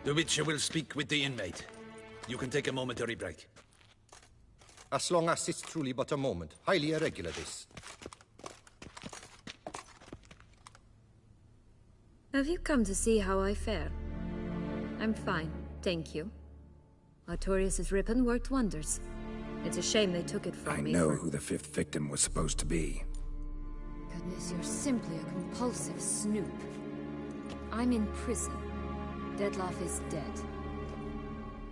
The Witcher will speak with the inmate. You can take a momentary break. As long as it's truly but a moment. Highly irregular, this. Have you come to see how I fare? I'm fine, thank you. Artorius' ribbon worked wonders. It's a shame they took it from me. I know who the fifth victim was supposed to be. Goodness, you're simply a compulsive snoop. I'm in prison. Dettlaff is dead.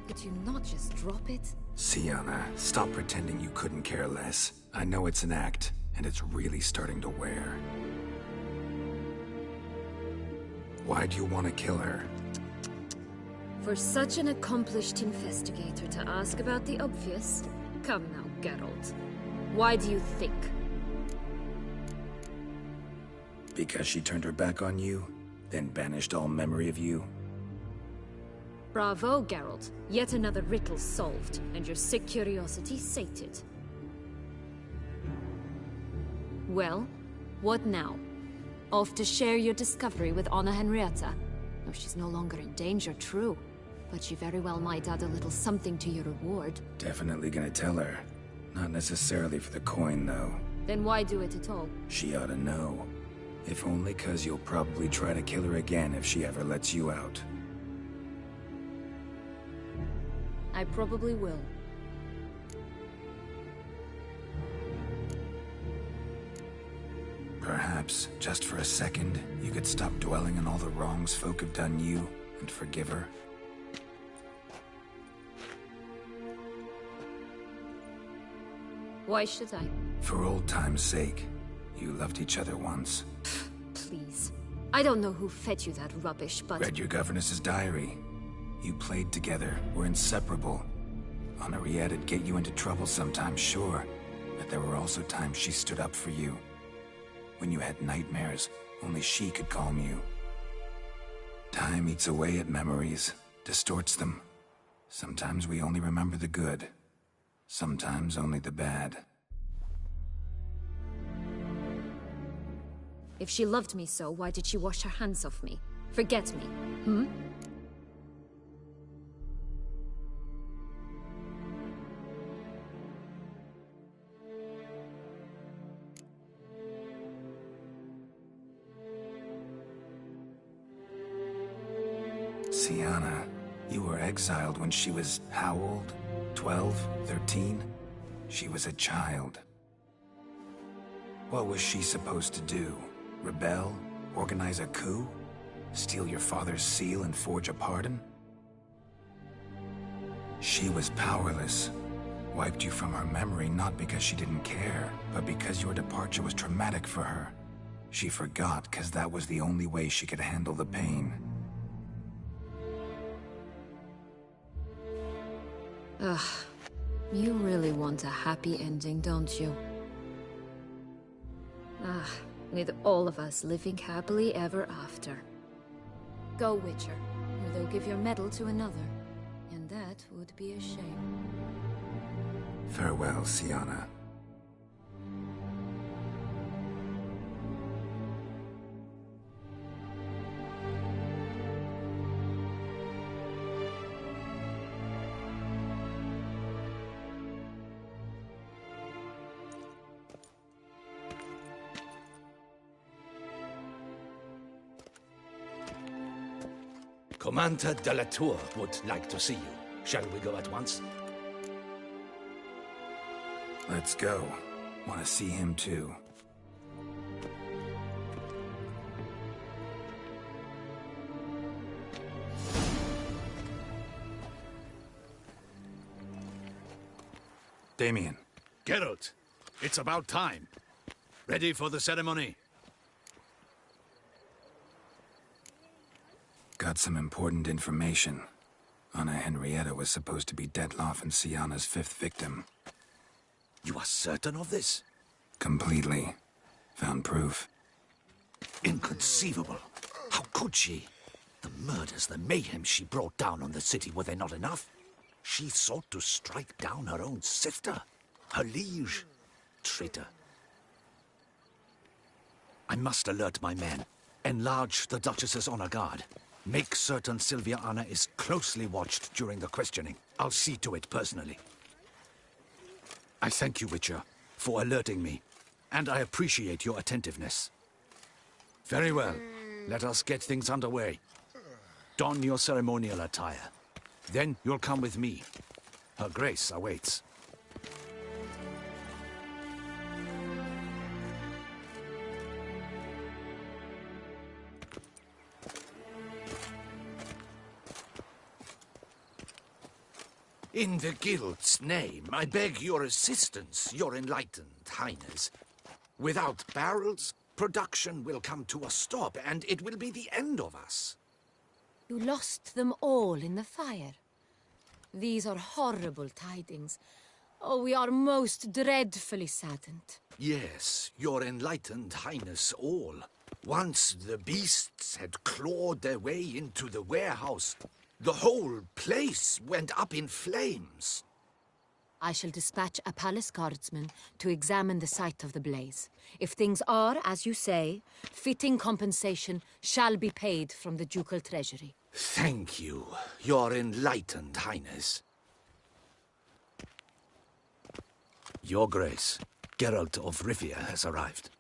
Could you not just drop it? Sienna, stop pretending you couldn't care less. I know it's an act, and it's really starting to wear. Why do you want to kill her? For such an accomplished investigator to ask about the obvious? Come now, Geralt. Why do you think? Because she turned her back on you, then banished all memory of you? Bravo, Geralt. Yet another riddle solved, and your sick curiosity sated. Well, what now? Off to share your discovery with Anna Henrietta? Oh, she's no longer in danger, true. But she very well might add a little something to your reward. Definitely gonna tell her. Not necessarily for the coin, though. Then why do it at all? She ought to know. If only 'cause you'll probably try to kill her again if she ever lets you out. I probably will. Perhaps, just for a second, you could stop dwelling on all the wrongs folk have done you, and forgive her. Why should I? For old time's sake. You loved each other once. Please. I don't know who fed you that rubbish, but... Read your governess's diary. You played together, were inseparable. Henriette'd get you into trouble sometimes, sure. But there were also times she stood up for you. When you had nightmares, only she could calm you. Time eats away at memories, distorts them. Sometimes we only remember the good. Sometimes only the bad. If she loved me so, why did she wash her hands off me? Forget me, Sienna, you were exiled when she was how old? 12? 13? She was a child. What was she supposed to do? Rebel? Organize a coup? Steal your father's seal and forge a pardon? She was powerless. Wiped you from her memory not because she didn't care, but because your departure was traumatic for her. She forgot because that was the only way she could handle the pain. Ugh. You really want a happy ending, don't you? Ah, with all of us living happily ever after. Go, Witcher, or they'll give your medal to another. And that would be a shame. Farewell, Sienna. Commander de la Tour would like to see you. Shall we go at once? Let's go. Want to see him too. Damien. Geralt, it's about time. Ready for the ceremony? Got some important information. Anna Henrietta was supposed to be Dettlaff and Sienna's fifth victim. You are certain of this? Completely. Found proof. Inconceivable. How could she? The murders, the mayhem she brought down on the city, were they not enough? She sought to strike down her own sister, her liege. Traitor. I must alert my men. Enlarge the Duchess's honor guard. Make certain Sylvia Anna is closely watched during the questioning. I'll see to it personally. I thank you, Witcher, for alerting me, and I appreciate your attentiveness. Very well. Let us get things underway. Don your ceremonial attire. Then you'll come with me. Her Grace awaits. In the Guild's name, I beg your assistance, your enlightened highness. Without barrels, production will come to a stop, and it will be the end of us. You lost them all in the fire. These are horrible tidings. Oh, we are most dreadfully saddened. Yes, your enlightened highness all. Once the beasts had clawed their way into the warehouse, the whole place went up in flames. I shall dispatch a palace guardsman to examine the site of the blaze. If things are, as you say, fitting compensation shall be paid from the ducal treasury. Thank you, your enlightened highness. Your Grace, Geralt of Rivia has arrived.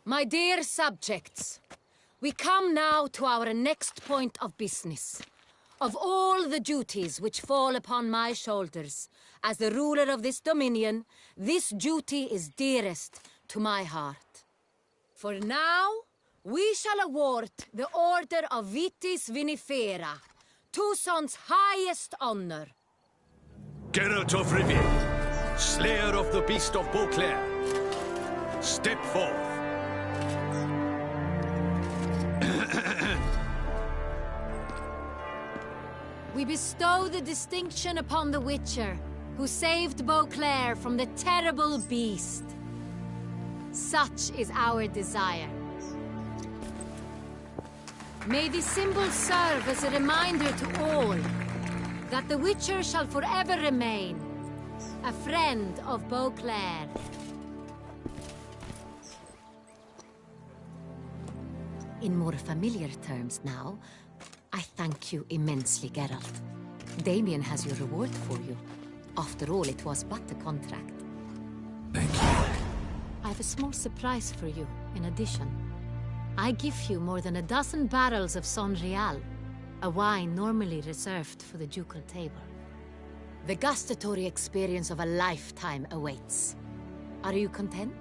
My dear subjects, we come now to our next point of business. Of all the duties which fall upon my shoulders, as the ruler of this dominion, this duty is dearest to my heart. For now, we shall award the Order of Vitis Vinifera, Tucson's highest honor. Geralt of Rivia, slayer of the beast of Beauclair, step forth. We bestow the distinction upon the Witcher, who saved Beauclair from the terrible beast. Such is our desire. May the symbol serve as a reminder to all that the Witcher shall forever remain a friend of Beauclair. In more familiar terms now, I thank you immensely, Geralt. Damien has your reward for you. After all, it was but a contract. Thank you. I have a small surprise for you, in addition. I give you more than a dozen barrels of Son Real, a wine normally reserved for the ducal table. The gustatory experience of a lifetime awaits. Are you content?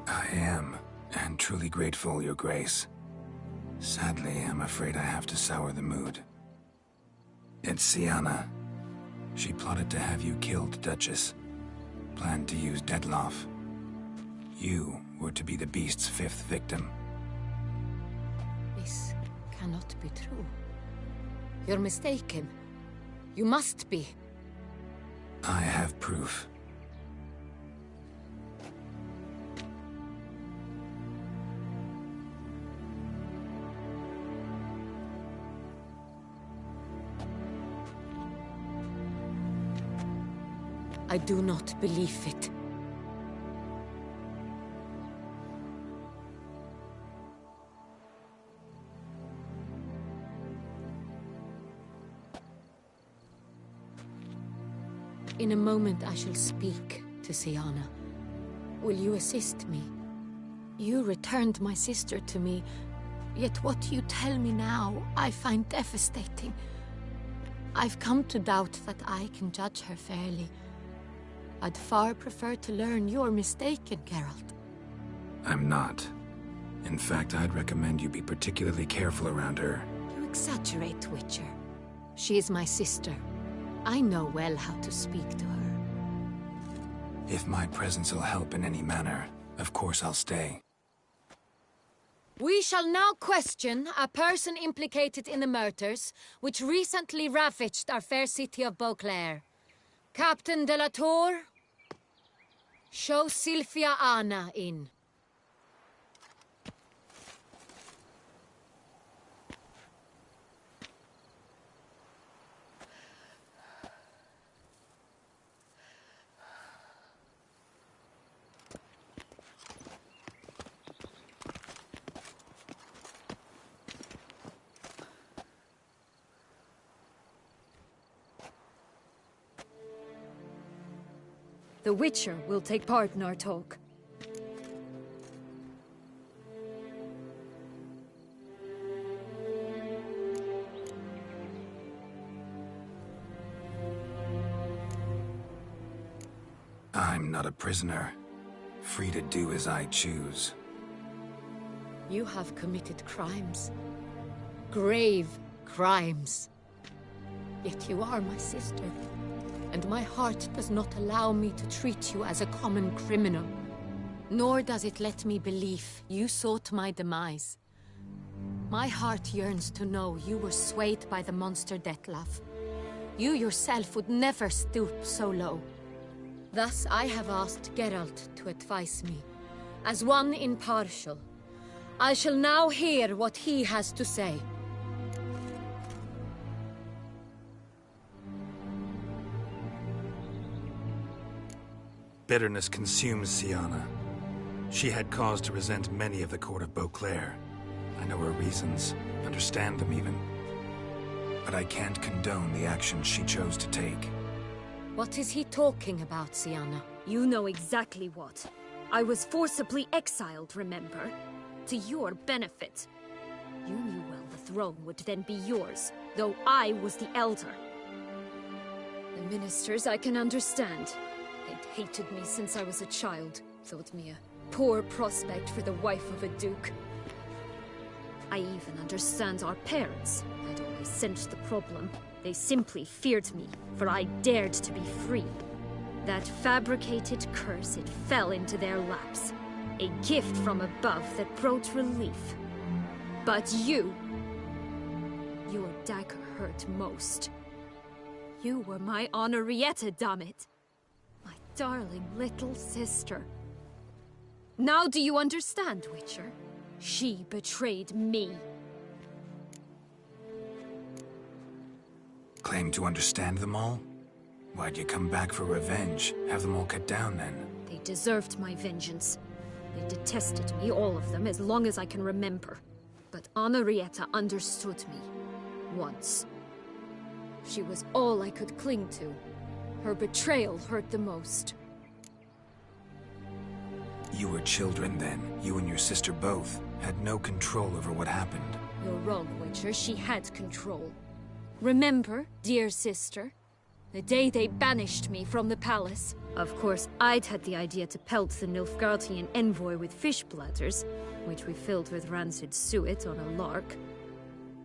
I am, and truly grateful, Your Grace. Sadly, I'm afraid I have to sour the mood. It's Syanna. She plotted to have you killed, Duchess. Planned to use Detloff. You were to be the beast's fifth victim. This cannot be true. You're mistaken. You must be. I have proof. I do not believe it. In a moment I shall speak to Syanna. Will you assist me? You returned my sister to me, yet what you tell me now I find devastating. I've come to doubt that I can judge her fairly. I'd far prefer to learn you're mistaken, Geralt. I'm not. In fact, I'd recommend you be particularly careful around her. You exaggerate, Witcher. She is my sister. I know well how to speak to her. If my presence will help in any manner, of course I'll stay. We shall now question a person implicated in the murders which recently ravaged our fair city of Beauclair. Captain de la Tour, show Sylvia Anna in. The Witcher will take part in our talk. I'm not a prisoner. Free to do as I choose. You have committed crimes. Grave crimes. Yet you are my sister. And my heart does not allow me to treat you as a common criminal. Nor does it let me believe you sought my demise. My heart yearns to know you were swayed by the monster Dettlaff. You yourself would never stoop so low. Thus I have asked Geralt to advise me, as one impartial. I shall now hear what he has to say. Bitterness consumes Sienna. She had cause to resent many of the court of Beauclair. I know her reasons, understand them even. But I can't condone the actions she chose to take. What is he talking about, Sienna? You know exactly what. I was forcibly exiled, remember? To your benefit. You knew well the throne would then be yours, though I was the elder. The ministers I can understand. They'd hated me since I was a child, thought me a poor prospect for the wife of a duke. I even understand our parents. I'd always sensed the problem. They simply feared me, for I dared to be free. That fabricated curse, it fell into their laps. A gift from above that brought relief. But you... your dagger hurt most. You were my Henrietta, dammit. My darling little sister. Now do you understand, Witcher? She betrayed me. Claim to understand them all? Why'd you come back for revenge? Have them all cut down, then? They deserved my vengeance. They detested me, all of them, as long as I can remember. But Henrietta understood me. Once. She was all I could cling to. Her betrayal hurt the most. You were children then. You and your sister both had no control over what happened. You're wrong, Witcher. She had control. Remember, dear sister? The day they banished me from the palace. Of course, I'd had the idea to pelt the Nilfgaardian envoy with fish bladders, which we filled with rancid suet on a lark.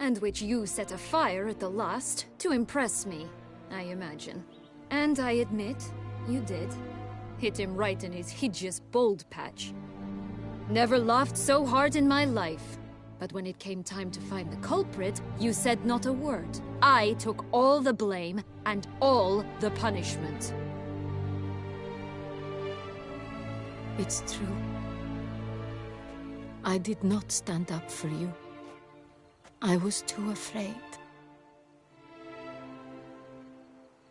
And which you set afire at the last, to impress me, I imagine. And I admit, you did. Hit him right in his hideous bald patch. Never laughed so hard in my life. But when it came time to find the culprit, you said not a word. I took all the blame and all the punishment. It's true. I did not stand up for you. I was too afraid.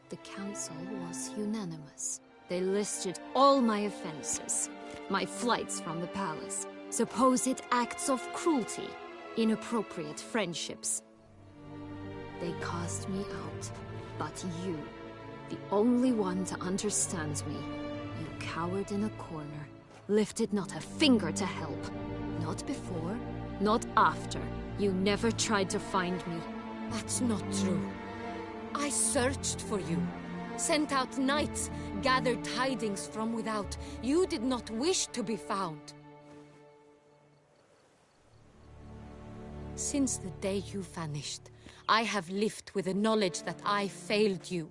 The council was unanimous. They listed all my offenses. My flights from the palace. Supposed acts of cruelty. Inappropriate friendships. They cast me out. But you, the only one to understand me, you cowered in a corner. Lifted not a finger to help. Not before, not after. You never tried to find me. That's not true. I searched for you. Sent out knights, gathered tidings from without. You did not wish to be found. Since the day you vanished, I have lived with the knowledge that I failed you.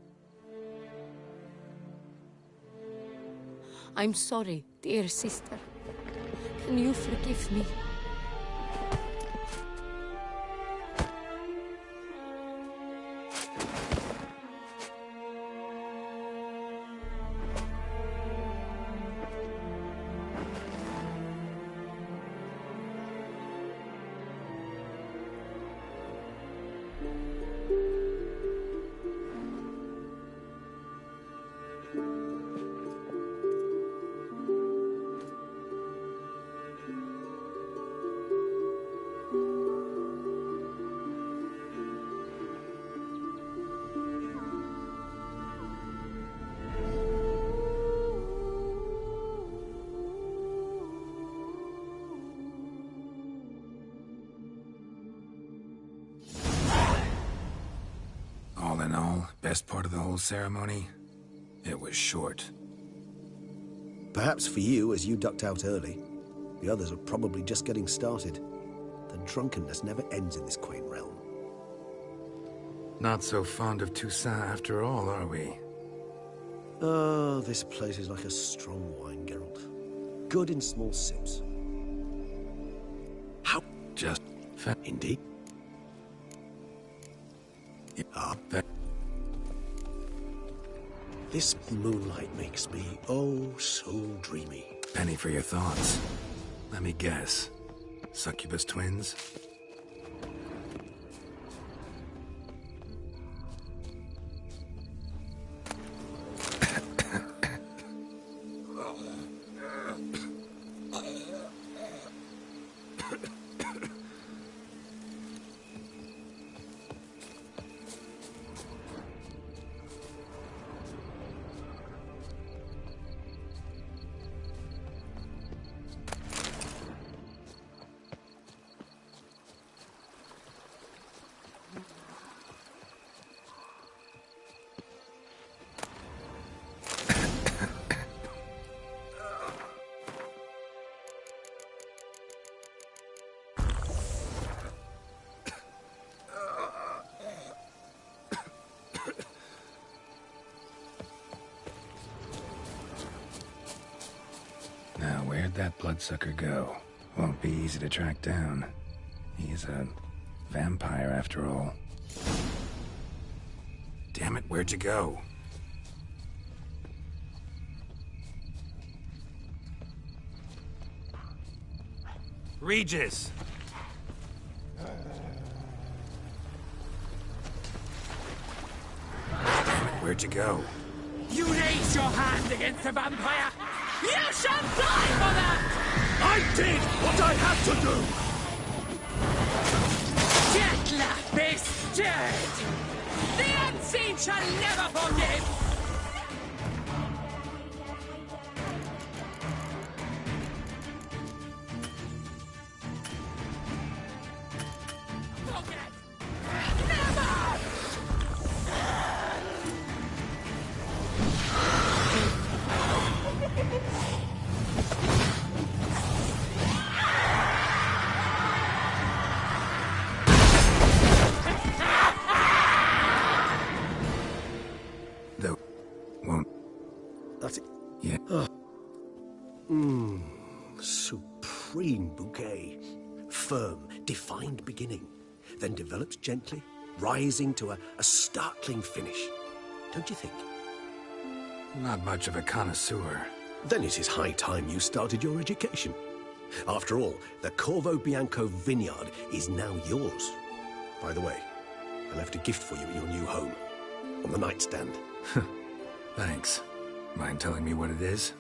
I'm sorry, dear sister. Can you forgive me? All in all, best part of the whole ceremony? It was short. Perhaps for you, as you ducked out early. The others are probably just getting started. The drunkenness never ends in this quaint realm. Not so fond of Toussaint after all, are we? Oh, this place is like a strong wine, Geralt. Good in small sips. How? Just... Indeed. This moonlight makes me, oh, so dreamy. Penny for your thoughts. Let me guess. Succubus twins? Now, where'd that bloodsucker go? Won't be easy to track down. He's a vampire, after all. Damn it, where'd you go? Regis! Damn it, where'd you go? You raise your hand against a vampire! You shall die for that! I did what I had to do! Jetla bestirred! The unseen shall never forgive! Forget! Never! Though, won't... That's it. Yeah. Supreme bouquet. Firm, defined beginning. Then develops gently, rising to a startling finish. Don't you think? Not much of a connoisseur. Then it is high time you started your education. After all, the Corvo Bianco vineyard is now yours. By the way, I left a gift for you at your new home. On the nightstand. Thanks. Mind telling me what it is?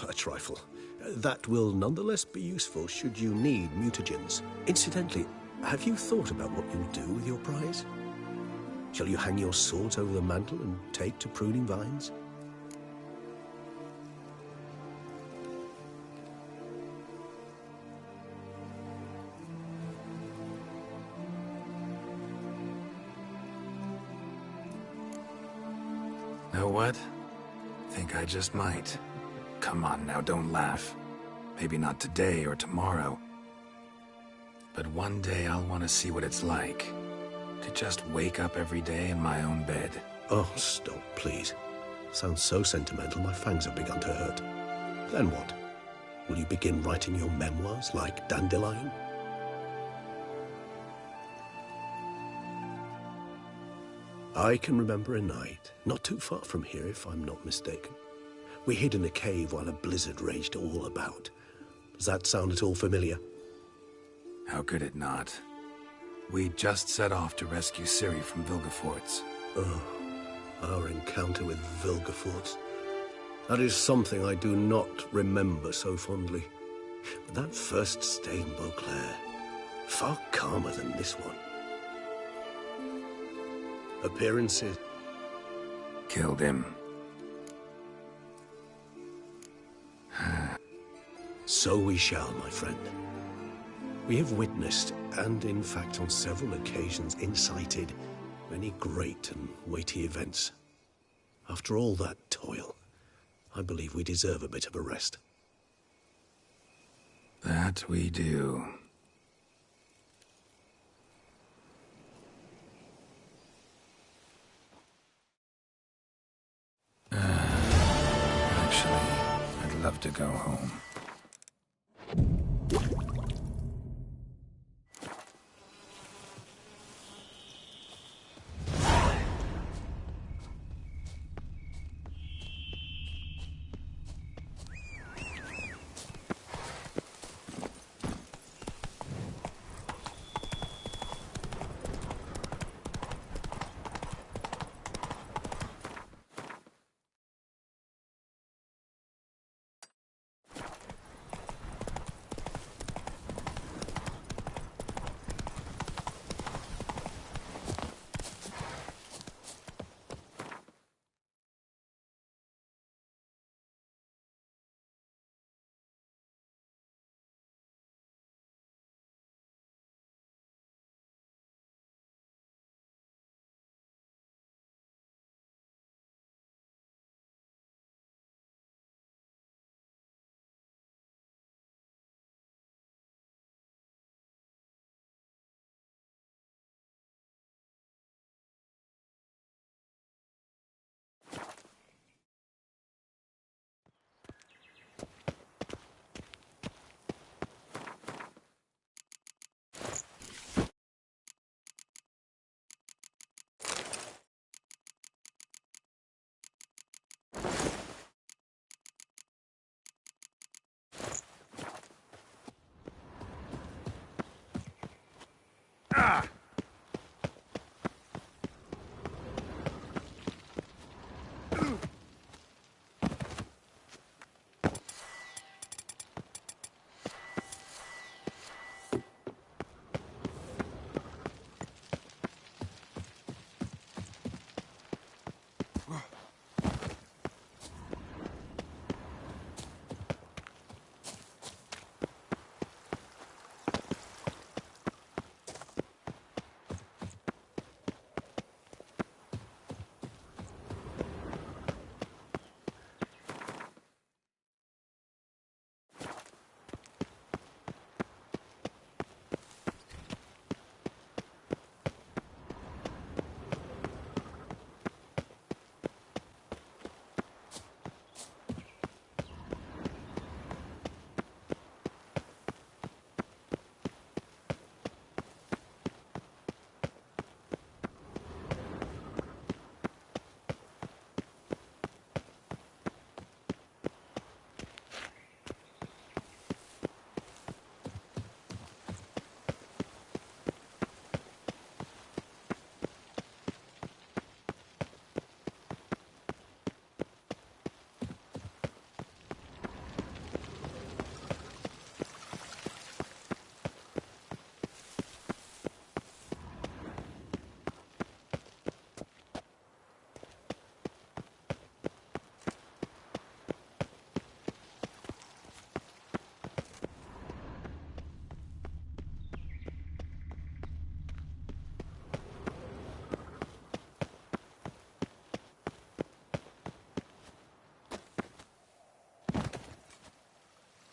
A trifle. That will nonetheless be useful should you need mutagens. Incidentally, have you thought about what you'll do with your prize? Shall you hang your swords over the mantle and take to pruning vines? Know what? Think I just might. Come on now, don't laugh. Maybe not today or tomorrow. But one day I'll want to see what it's like. To just wake up every day in my own bed. Oh, stop, please. Sounds so sentimental, my fangs have begun to hurt. Then what? Will you begin writing your memoirs like Dandelion? I can remember a night, not too far from here if I'm not mistaken. We hid in a cave while a blizzard raged all about. Does that sound at all familiar? How could it not? We just set off to rescue Ciri from Vilgefortz. Oh, our encounter with Vilgefortz. That is something I do not remember so fondly. But that first stay in Beauclair, far calmer than this one. Appearances. Killed him. So we shall, my friend. We have witnessed, and in fact on several occasions incited, Many great and weighty events. After all that toil, I believe we deserve a bit of a rest. That we do. Actually, I'd love to go home.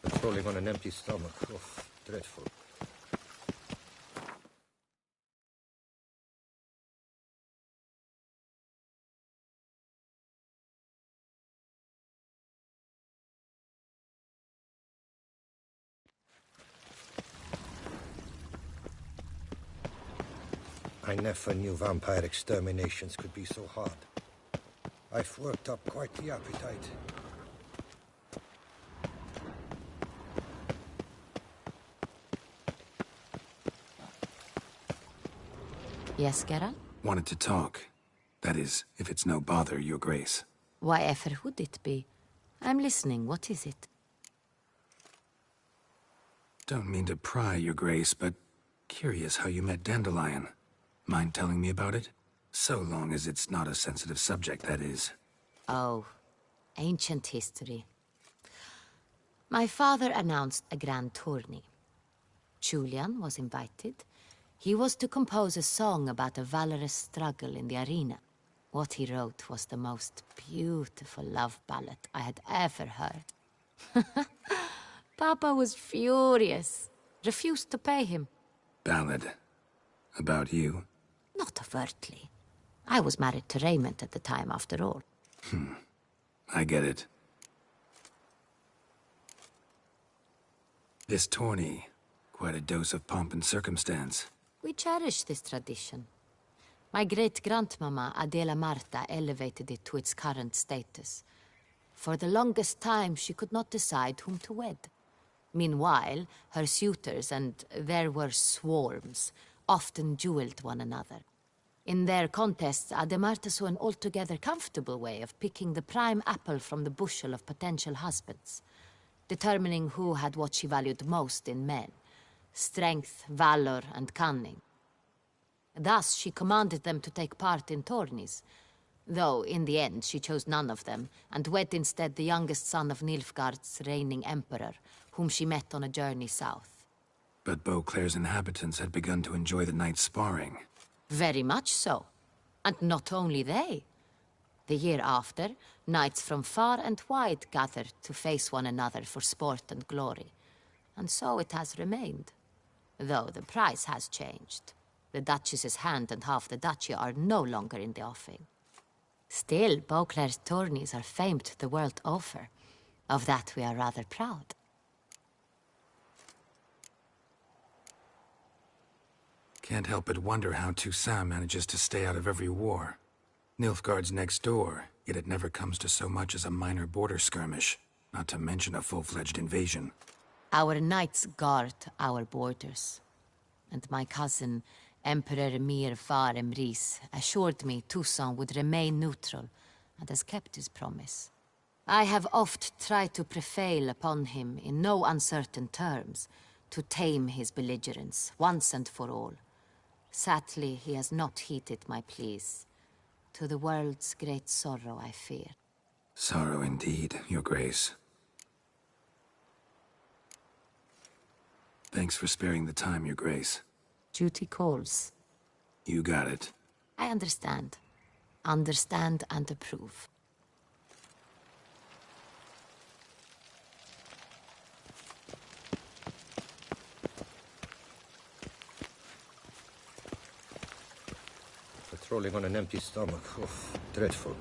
Patrolling on an empty stomach. Oh, dreadful. I never knew vampire exterminations could be so hard. I've worked up quite the appetite. Yes, Geralt? Wanted to talk. That is, if it's no bother, Your Grace. Why ever would it be? I'm listening. What is it? Don't mean to pry, Your Grace, but curious how you met Dandelion. Mind telling me about it? So long as it's not a sensitive subject, that is. Oh, ancient history. My father announced a grand tourney. Julian was invited. He was to compose a song about a valorous struggle in the arena. What he wrote was the most beautiful love ballad I had ever heard. Papa was furious, refused to pay him. Ballad. About you? Not overtly. I was married to Raymond at the time, after all. I get it. This tourney, quite a dose of pomp and circumstance. We cherish this tradition. My great-grandmama Adela Marta elevated it to its current status. For the longest time, she could not decide whom to wed. Meanwhile, her suitors, and there were swarms, often duelled one another. In their contests, Ademarta saw an altogether comfortable way of picking the prime apple from the bushel of potential husbands, determining who had what she valued most in men: strength, valor, and cunning. Thus, she commanded them to take part in tourneys, though in the end she chose none of them, and wed instead the youngest son of Nilfgaard's reigning emperor, whom she met on a journey south. But Beauclair's inhabitants had begun to enjoy the night's sparring. Very much so. And not only they. The year after, knights from far and wide gathered to face one another for sport and glory. And so it has remained. Though the price has changed. The Duchess's hand and half the duchy are no longer in the offing. Still, Beauclair's tourneys are famed the world over. Of that we are rather proud. Can't help but wonder how Toussaint manages to stay out of every war. Nilfgaard's next door, yet it never comes to so much as a minor border skirmish, not to mention a full-fledged invasion. Our knights guard our borders. And my cousin, Emperor Emir Var Emrys, assured me Toussaint would remain neutral, and has kept his promise. I have oft tried to prevail upon him in no uncertain terms, to tame his belligerence, once and for all. Sadly, he has not heeded my pleas. To the world's great sorrow, I fear. Sorrow indeed, Your Grace. Thanks for sparing the time, Your Grace. Duty calls. You got it. I understand. Understand and approve. Patrolling on an empty stomach. Oof, dreadful.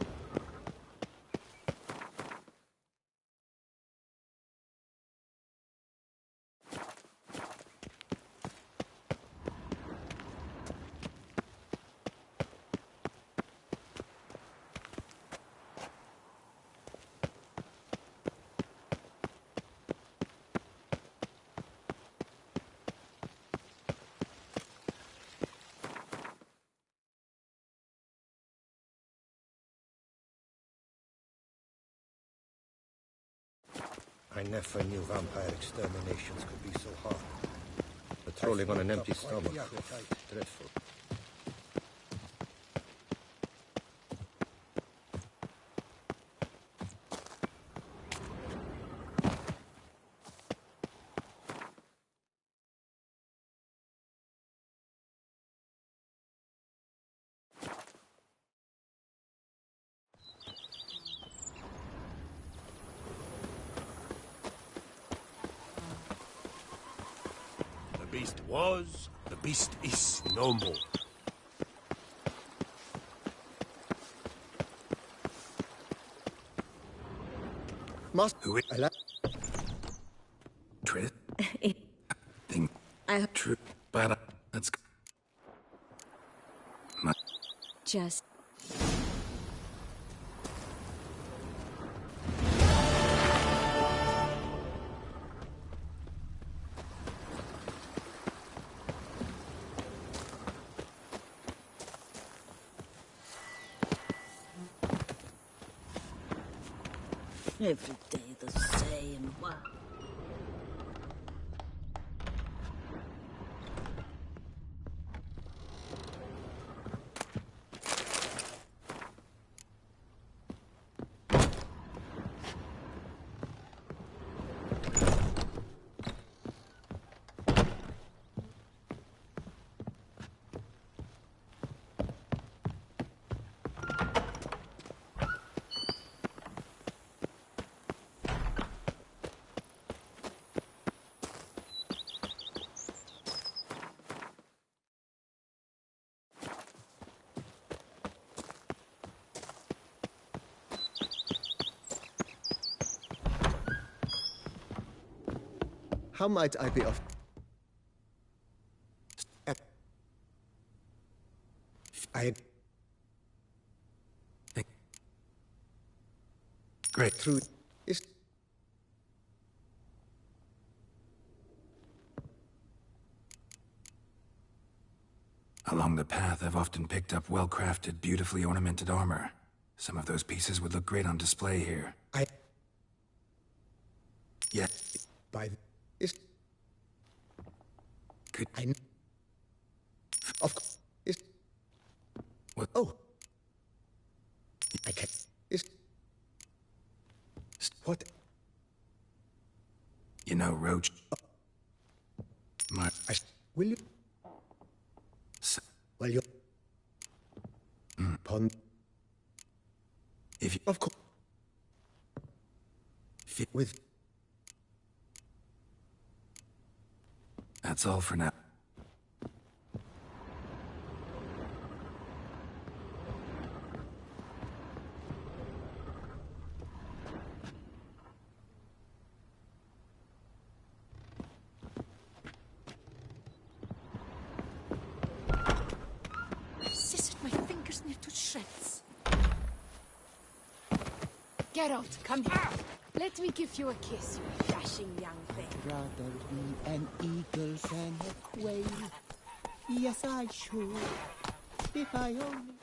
I never knew vampire exterminations could be so hard. Patrolling on an empty stomach. Dreadful. The beast was, the beast is no more. Who is Tris? Think true, but let's go. Just... Every day the same. Wow. How might I be of... Great. Through... Is... Along the path, I've often picked up well-crafted, beautifully ornamented armor. Some of those pieces would look great on display here. Yeah. By is Could... of course is What? oh I can is what You know, Roach... will you well you pond If you... of course with That's all for now. Scissored my fingers near to shreds. Geralt, come here. Let me give you a kiss, you dashing young thing. Rather be an eagle than a quail. Yes, I should, if I only...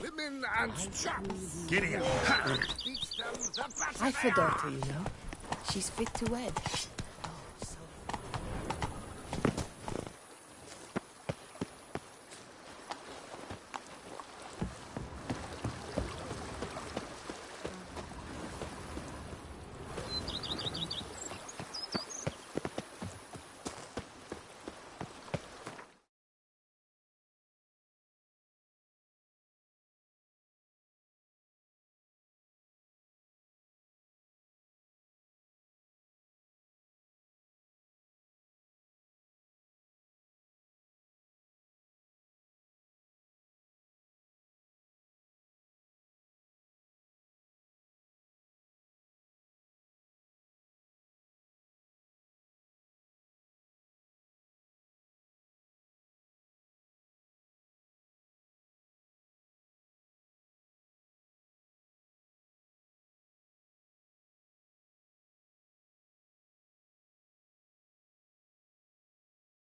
Women and chaps! Giddy up! Teach them the I've a daughter, you know. She's fit to wed.